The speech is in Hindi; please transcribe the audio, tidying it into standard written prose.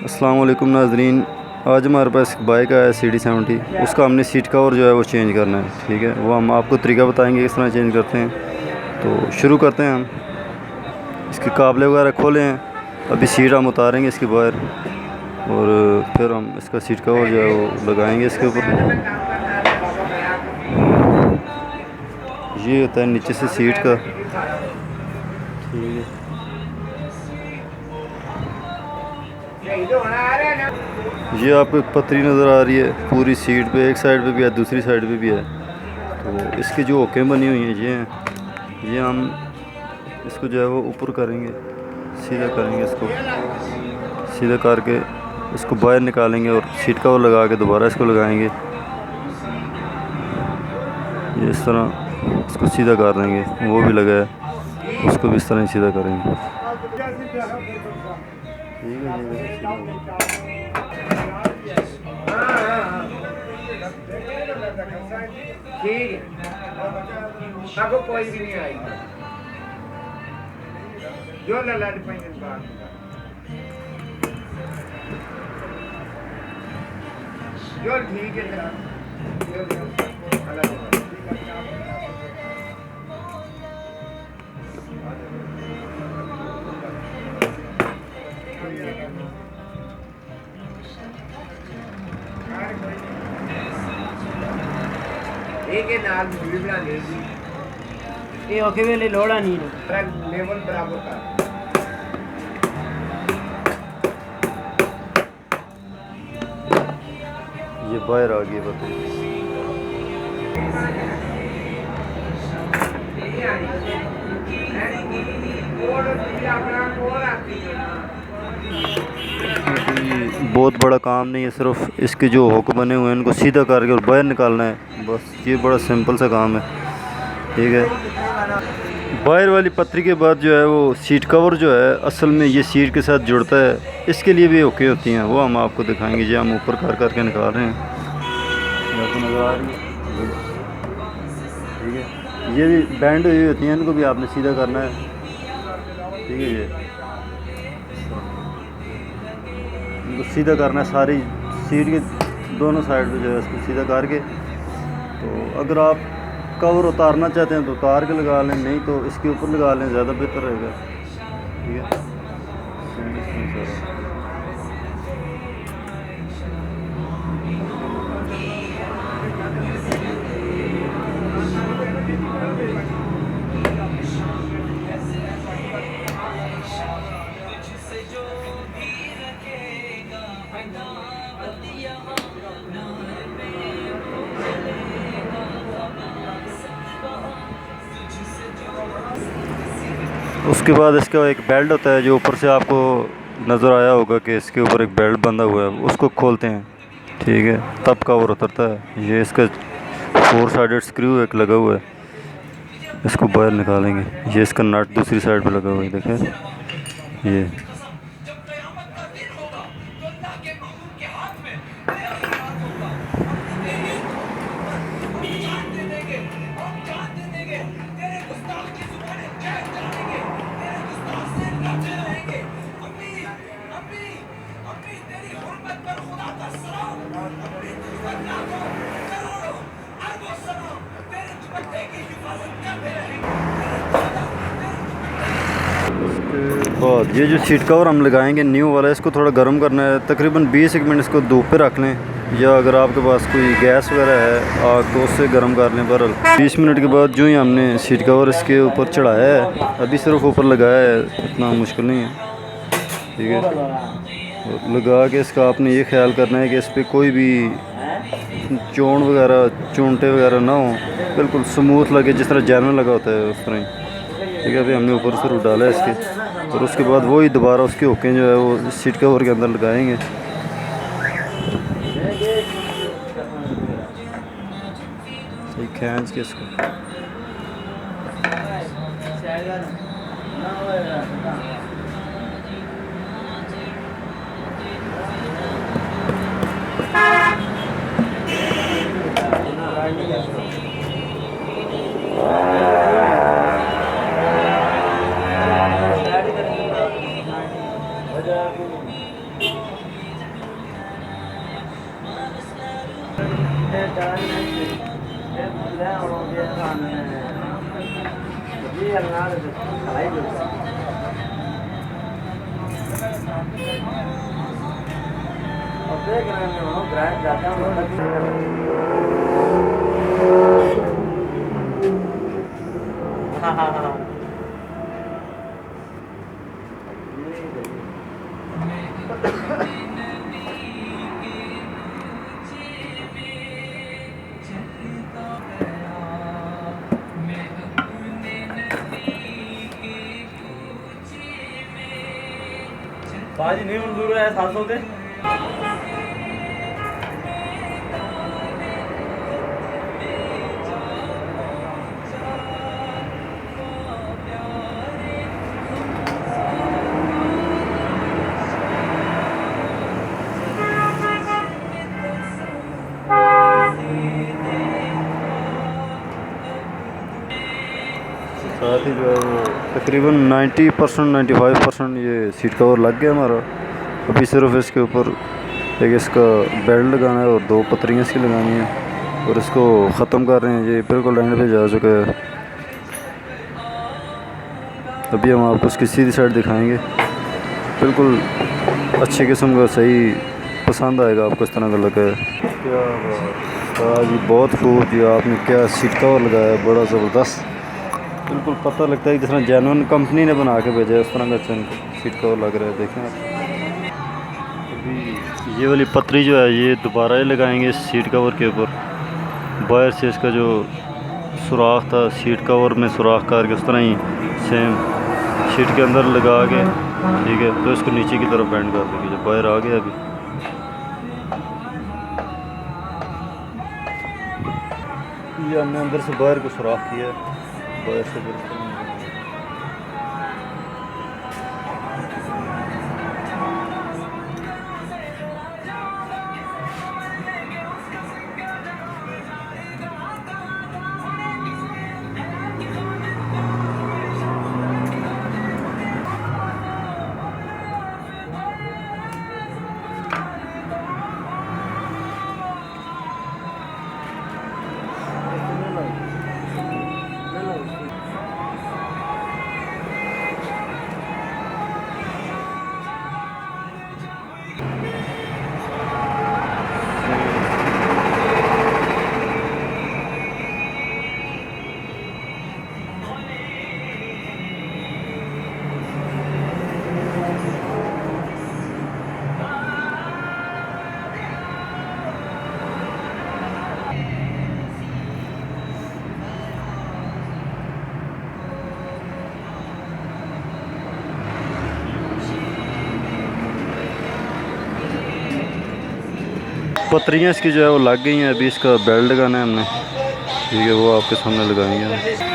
अस्सलाम वालेकुम नाजरीन। आज हमारे पास एक बाइक आया है CD70। उसका हमने सीट कवर जो है वो चेंज करना है। ठीक है, वो हम आपको तरीका बताएंगे किस तरह चेंज करते हैं। तो शुरू करते हैं हम। इसके काबले वगैरह खोले हैं। अभी सीट हम उतारेंगे इसकी बाहर और फिर हम इसका सीट कवर जो है वो लगाएंगे इसके ऊपर। ये होता है नीचे से सीट का। ठीक है, ये आपको एक पतरी नज़र आ रही है पूरी सीट पे। एक साइड पे भी है, दूसरी साइड पे भी है। तो इसकी जो ओकें बनी हुई हैं ये हैं। ये हम इसको जो है वो ऊपर करेंगे, सीधा करेंगे इसको। सीधा करके इसको बाहर निकालेंगे और सीट कवर लगा के दोबारा इसको लगाएंगे। ये इस तरह इसको सीधा कर देंगे। वो भी लगा है, उसको भी इस तरह ही सीधा करेंगे। ठीक है, कोई भी नहीं आई जो ललाट जो ठीक है। नाल मूवी बना लेगी ये ओके वेले लोड़ा नहीं है लेवल बराबर कर। ये बाहर आ गई बताइए। बहुत बड़ा काम नहीं है, सिर्फ इसके जो हुक बने हुए हैं इनको सीधा करके और बाहर निकालना है बस। ये बड़ा सिंपल सा काम है। ठीक है, बाहर वाली पतरी के बाद जो है वो सीट कवर जो है असल में ये सीट के साथ जुड़ता है। इसके लिए भी ओके होती हैं, वो हम आपको दिखाएंगे। जो हम ऊपर कर करके निकाल रहे हैं, आपको नज़र आ रही है। ठीक है, ये भी बैंड हुई होती हैं, इनको भी आपने सीधा करना है। ठीक है, ये इनको सीधा करना है सारी सीट के दोनों साइड पे जो है इसको सीधा करके। तो अगर आप कवर उतारना चाहते हैं तो उतार के लगा लें, नहीं तो इसके ऊपर लगा लें, ज़्यादा बेहतर रहेगा। ठीक है, उसके बाद इसका एक बेल्ट होता है जो ऊपर से आपको नज़र आया होगा कि इसके ऊपर एक बेल्ट बंधा हुआ है, उसको खोलते हैं। ठीक है, तब कवर उतरता है। ये इसका 4 साइडेड स्क्रू एक लगा हुआ है, इसको बाहर निकालेंगे। ये इसका नट दूसरी साइड पे लगा हुआ है, देखें ये। बहुत ये जो सीट कवर हम लगाएंगे न्यू वाला, इसको थोड़ा गर्म करना है। तकरीबन 20 मिनट इसको धूप पे रख लें, या अगर आपके पास कोई गैस वगैरह है आग तो उससे गर्म कर लें। बहरहाल 20 मिनट के बाद जो ही हमने सीट कवर इसके ऊपर चढ़ाया है, अभी सिर्फ ऊपर लगाया है, इतना मुश्किल नहीं है। ठीक है, लगा के इसका आपने ये ख्याल करना है कि इस पर कोई भी चोंड वगैरह चूंटे वगैरह ना हो, बिल्कुल स्मूथ लगे जिस तरह जैनल लगा होता है उस तरह ही। ठीक है, अभी हमने ऊपर से रूट डाला है इसके, और उसके बाद वही दोबारा उसके हुकें जो है वो सीट कवर के अंदर लगाएंगे। सही खींच के इसको। हाँ हाँ हाँ बाजी नहीं मंजूर है 700 से साथ ही जो है वो तकरीबन 90% 95% ये सीट कवर लग गया हमारा। अभी सिर्फ इसके ऊपर एक इसका बेल्ट लगाना है और 2 पतरियाँ इसकी लगानी है और इसको ख़त्म कर रहे हैं। ये बिल्कुल एंड पे जा चुका है। अभी हम आपको उसकी सीधी साइड दिखाएंगे। बिल्कुल अच्छी किस्म का सही पसंद आएगा आपको इस तरह का लगा है। क्या बात जी, बहुत खूब जी। आपने क्या सीट कवर लगाया, बड़ा ज़बरदस्त। बिल्कुल पता लगता है कि जिस तरह जेन्युइन कंपनी ने बना के भेजा है उस तरह का सीट कवर लग रहा है। देखें आप, अभी ये वाली पतरी जो है ये दोबारा ही लगाएंगे इस सीट कवर के ऊपर। बाहर से इसका जो सुराख था सीट कवर में सुराख करके उस तरह ही सेम सीट के अंदर लगा के, ठीक है, तो इसको नीचे की तरफ बेंड कर देंगे। जब बाहर आ गया अभी ये हमने अंदर से बाहर को सुराख किया है, बाहर से बिल्कुल पतरियाँ इसकी जो है वो लग गई हैं। अभी इसका बेल्ट लगाना है हमने, ठीक है, वो आपके सामने लगाएंगे।